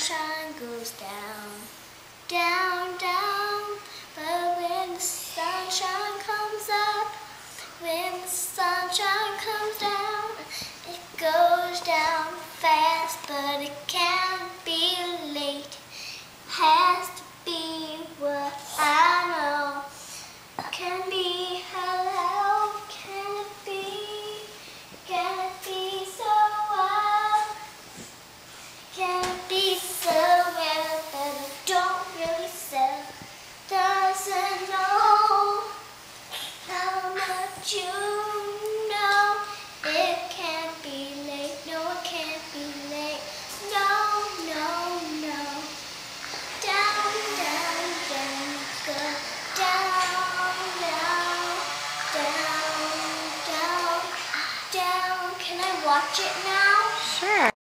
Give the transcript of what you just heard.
sunshine goes down, down, down. But when the sunshine comes up, when the sunshine comes down, it goes down fast, but it can't be late. Has to be what I know. Can be hello, can it be? Can it be so well? Can it be so well that I don't really sell? Doesn't know how much you know. It can't be late, no it can't be late. No, no, no. Down, down, down, go down, down, down, down, down. Can I watch it now? Sure.